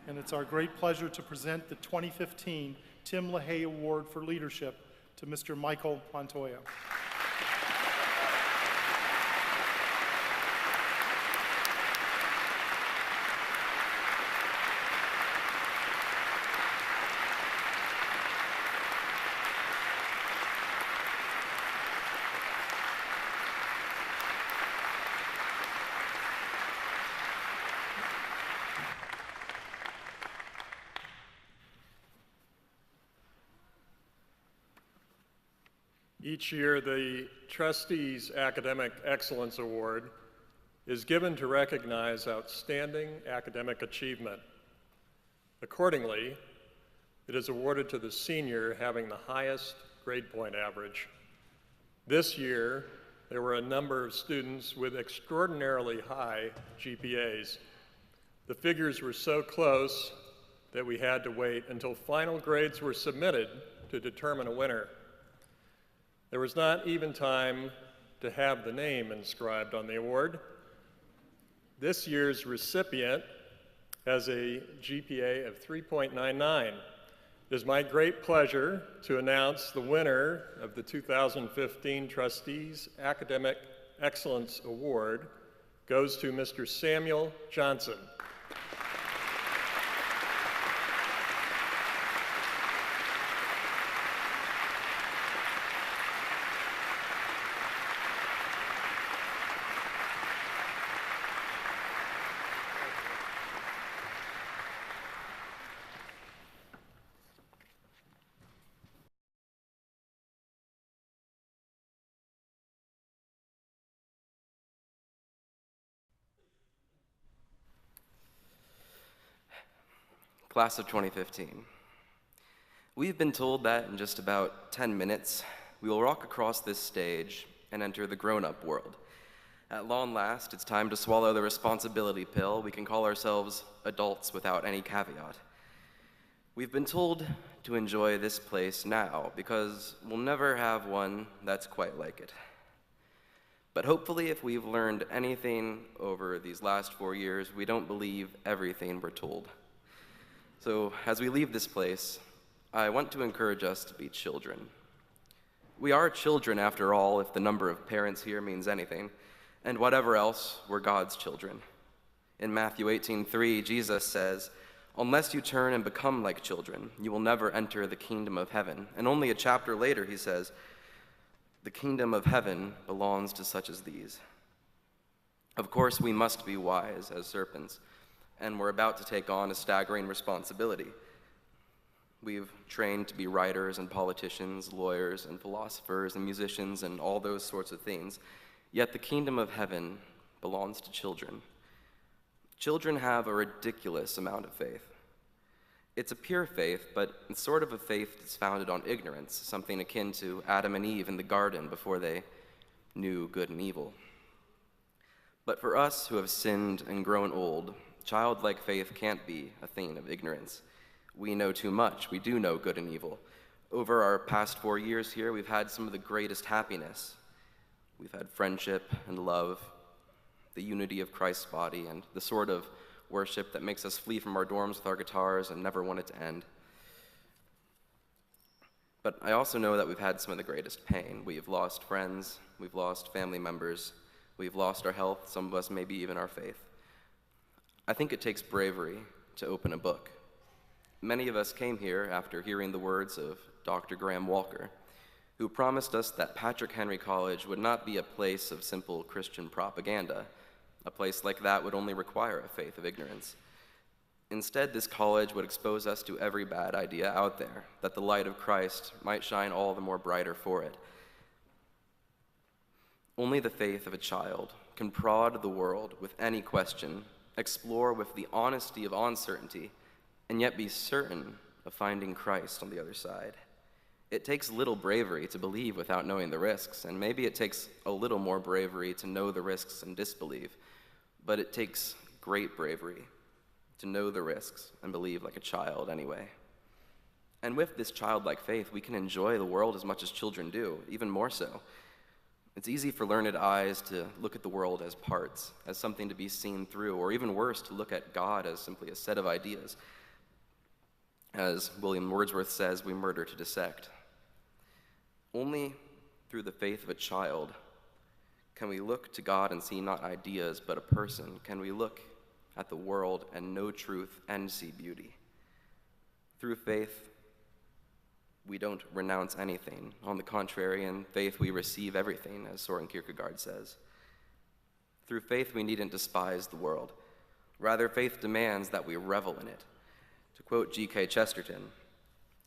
And it's our great pleasure to present the 2015 Tim LaHaye Award for Leadership to Mr. Michael Montoya. Each year, the Trustees Academic Excellence Award is given to recognize outstanding academic achievement. Accordingly, it is awarded to the senior having the highest grade point average. This year, there were a number of students with extraordinarily high GPAs. The figures were so close that we had to wait until final grades were submitted to determine a winner. There was not even time to have the name inscribed on the award. This year's recipient has a GPA of 3.99. It is my great pleasure to announce the winner of the 2015 Trustees Academic Excellence Award goes to Mr. Samuel Johnson. Class of 2015. We've been told that in just about 10 minutes, we will walk across this stage and enter the grown-up world. At long last, it's time to swallow the responsibility pill. We can call ourselves adults without any caveat. We've been told to enjoy this place now because we'll never have one that's quite like it. But hopefully, if we've learned anything over these last 4 years, we don't believe everything we're told. So as we leave this place, I want to encourage us to be children. We are children, after all, if the number of parents here means anything, and whatever else, we're God's children. In Matthew 18:3, Jesus says, "Unless you turn and become like children, you will never enter the kingdom of heaven." And only a chapter later, he says, "The kingdom of heaven belongs to such as these." Of course, we must be wise as serpents, and we're about to take on a staggering responsibility. We've trained to be writers and politicians, lawyers and philosophers and musicians and all those sorts of things, yet the kingdom of heaven belongs to children. Children have a ridiculous amount of faith. It's a pure faith, but it's sort of a faith that's founded on ignorance, something akin to Adam and Eve in the garden before they knew good and evil. But for us who have sinned and grown old, childlike faith can't be a thing of ignorance. We know too much. We do know good and evil. Over our past 4 years here, we've had some of the greatest happiness. We've had friendship and love, the unity of Christ's body, and the sort of worship that makes us flee from our dorms with our guitars and never want it to end. But I also know that we've had some of the greatest pain. We've lost friends, we've lost family members, we've lost our health, some of us maybe even our faith. I think it takes bravery to open a book. Many of us came here after hearing the words of Dr. Graham Walker, who promised us that Patrick Henry College would not be a place of simple Christian propaganda. A place like that would only require a faith of ignorance. Instead, this college would expose us to every bad idea out there, that the light of Christ might shine all the more brighter for it. Only the faith of a child can prod the world with any question, explore with the honesty of uncertainty, and yet be certain of finding Christ on the other side. It takes little bravery to believe without knowing the risks, and maybe it takes a little more bravery to know the risks and disbelieve, but it takes great bravery to know the risks and believe like a child anyway. And with this childlike faith, we can enjoy the world as much as children do, even more so. It's easy for learned eyes to look at the world as parts, as something to be seen through, or even worse, to look at God as simply a set of ideas. As William Wordsworth says, we murder to dissect. Only through the faith of a child can we look to God and see not ideas, but a person. Can we look at the world and know truth and see beauty. Through faith, we don't renounce anything. On the contrary, in faith we receive everything, as Soren Kierkegaard says. Through faith, we needn't despise the world. Rather, faith demands that we revel in it. To quote G.K. Chesterton,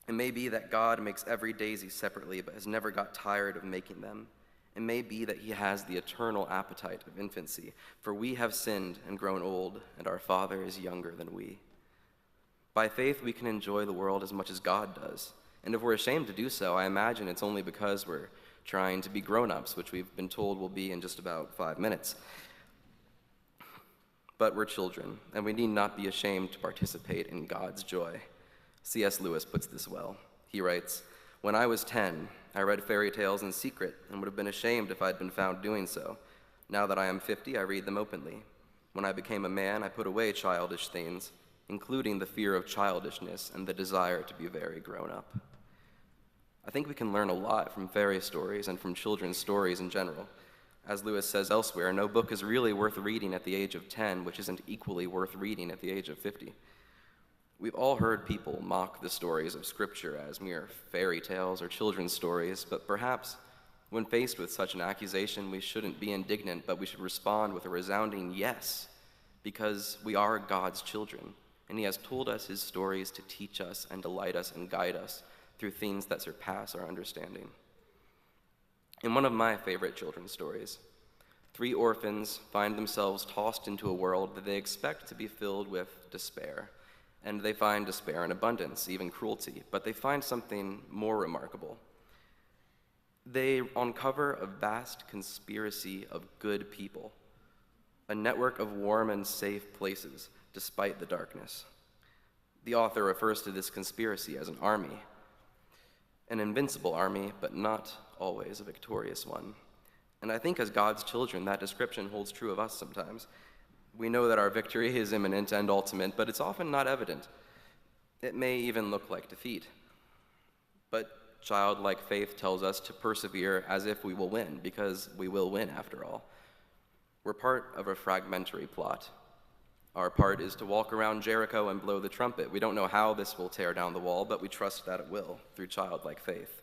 "It may be that God makes every daisy separately, but has never got tired of making them. It may be that he has the eternal appetite of infancy, for we have sinned and grown old, and our Father is younger than we." By faith, we can enjoy the world as much as God does. And if we're ashamed to do so, I imagine it's only because we're trying to be grown-ups, which we've been told will be in just about 5 minutes. But we're children, and we need not be ashamed to participate in God's joy. C.S. Lewis puts this well. He writes, "When I was 10, I read fairy tales in secret and would have been ashamed if I'd been found doing so. Now that I am 50, I read them openly. When I became a man, I put away childish things, including the fear of childishness and the desire to be very grown up." I think we can learn a lot from fairy stories and from children's stories in general. As Lewis says elsewhere, no book is really worth reading at the age of 10, which isn't equally worth reading at the age of 50. We've all heard people mock the stories of Scripture as mere fairy tales or children's stories, but perhaps when faced with such an accusation, we shouldn't be indignant, but we should respond with a resounding yes, because we are God's children, and he has told us his stories to teach us and delight us and guide us through things that surpass our understanding. In one of my favorite children's stories, 3 orphans find themselves tossed into a world that they expect to be filled with despair. And they find despair in abundance, even cruelty, but they find something more remarkable. They uncover a vast conspiracy of good people, a network of warm and safe places despite the darkness. The author refers to this conspiracy as an army, an invincible army, but not always a victorious one. And I think as God's children, that description holds true of us sometimes. We know that our victory is imminent and ultimate, but it's often not evident. It may even look like defeat. But childlike faith tells us to persevere as if we will win, because we will win after all. We're part of a fragmentary plot. Our part is to walk around Jericho and blow the trumpet. We don't know how this will tear down the wall, but we trust that it will, through childlike faith.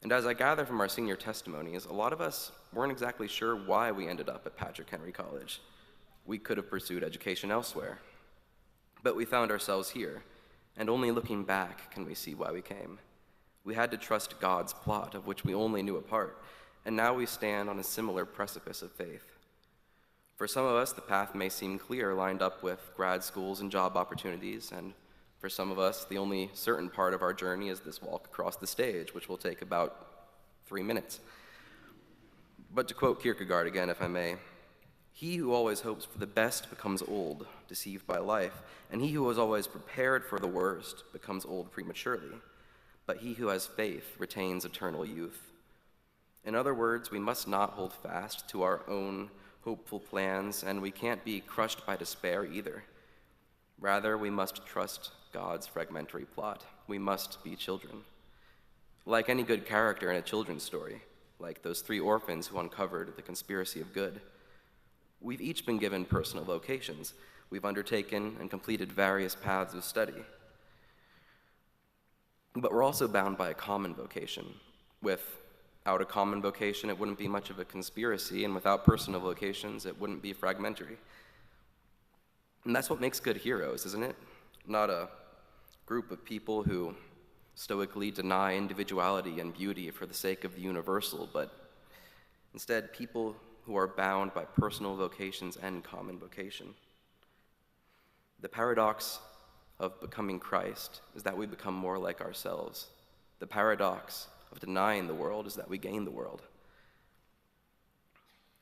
And as I gather from our senior testimonies, a lot of us weren't exactly sure why we ended up at Patrick Henry College. We could have pursued education elsewhere. But we found ourselves here, and only looking back can we see why we came. We had to trust God's plot, of which we only knew a part, and now we stand on a similar precipice of faith. For some of us, the path may seem clear, lined up with grad schools and job opportunities, and For some of us, the only certain part of our journey is this walk across the stage, which will take about 3 minutes. But to quote Kierkegaard again, if I may, "He who always hopes for the best becomes old, deceived by life, and he who is always prepared for the worst becomes old prematurely. But he who has faith retains eternal youth." In other words, we must not hold fast to our own hopeful plans, and we can't be crushed by despair either. Rather, we must trust God's fragmentary plot. We must be children. Like any good character in a children's story, like those 3 orphans who uncovered the conspiracy of good, we've each been given personal vocations. We've undertaken and completed various paths of study. But we're also bound by a common vocation. Without a common vocation, it wouldn't be much of a conspiracy, and without personal vocations, it wouldn't be fragmentary. And that's what makes good heroes, isn't it? Not a group of people who stoically deny individuality and beauty for the sake of the universal, but instead people who are bound by personal vocations and common vocation. The paradox of becoming Christ is that we become more like ourselves. The paradox of denying the world is that we gain the world.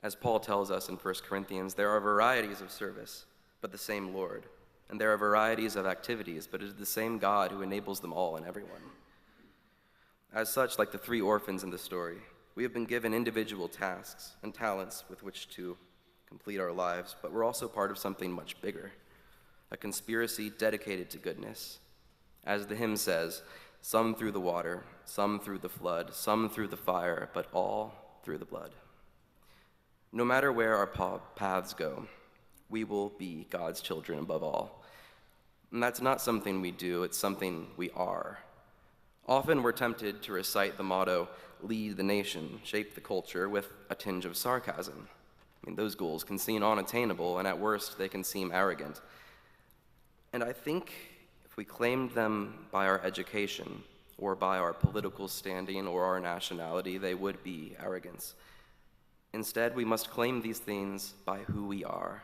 As Paul tells us in 1 Corinthians, there are varieties of service, but the same Lord. And there are varieties of activities, but it is the same God who enables them all and everyone. As such, like the 3 orphans in the story, we have been given individual tasks and talents with which to complete our lives, but we're also part of something much bigger, a conspiracy dedicated to goodness. As the hymn says, "Some through the water, some through the flood, some through the fire, but all through the blood." No matter where our paths go, we will be God's children above all. And that's not something we do, it's something we are. Often we're tempted to recite the motto, "Lead the nation, shape the culture," with a tinge of sarcasm. I mean, those goals can seem unattainable, and at worst, they can seem arrogant. And I think if we claimed them by our education, or by our political standing, or our nationality, they would be arrogance. Instead, we must claim these things by who we are,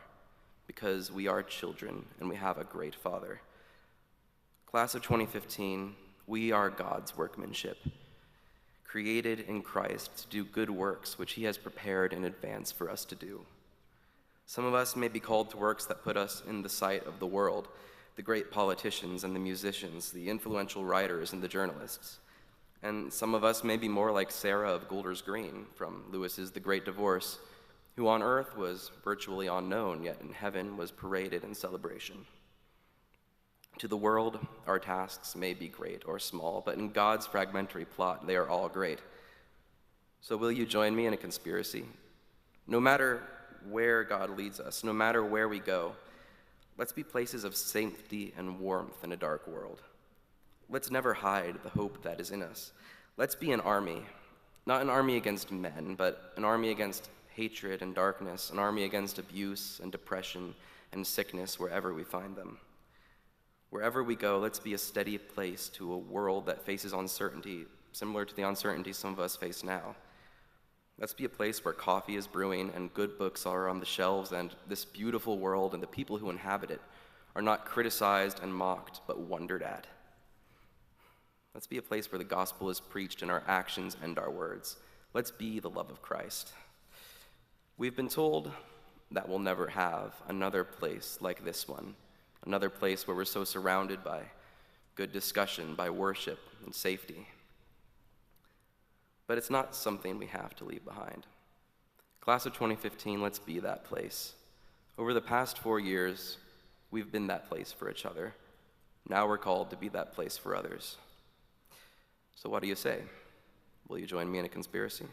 because we are children and we have a great Father. Class of 2015, we are God's workmanship, created in Christ to do good works which he has prepared in advance for us to do. Some of us may be called to works that put us in the sight of the world, the great politicians and the musicians, the influential writers and the journalists. And some of us may be more like Sarah of Golders Green from Lewis's The Great Divorce, who on earth was virtually unknown, yet in heaven was paraded in celebration. To the world, our tasks may be great or small, but in God's fragmentary plot, they are all great. So will you join me in a conspiracy? No matter where God leads us, no matter where we go, let's be places of safety and warmth in a dark world. Let's never hide the hope that is in us. Let's be an army, not an army against men, but an army against hatred and darkness, an army against abuse and depression and sickness wherever we find them. Wherever we go, let's be a steady place to a world that faces uncertainty, similar to the uncertainty some of us face now. Let's be a place where coffee is brewing and good books are on the shelves, and this beautiful world and the people who inhabit it are not criticized and mocked, but wondered at. Let's be a place where the gospel is preached in our actions and our words. Let's be the love of Christ. We've been told that we'll never have another place like this one, another place where we're so surrounded by good discussion, by worship and safety. But it's not something we have to leave behind. Class of 2015, let's be that place. Over the past 4 years, we've been that place for each other. Now we're called to be that place for others. So what do you say? Will you join me in a conspiracy?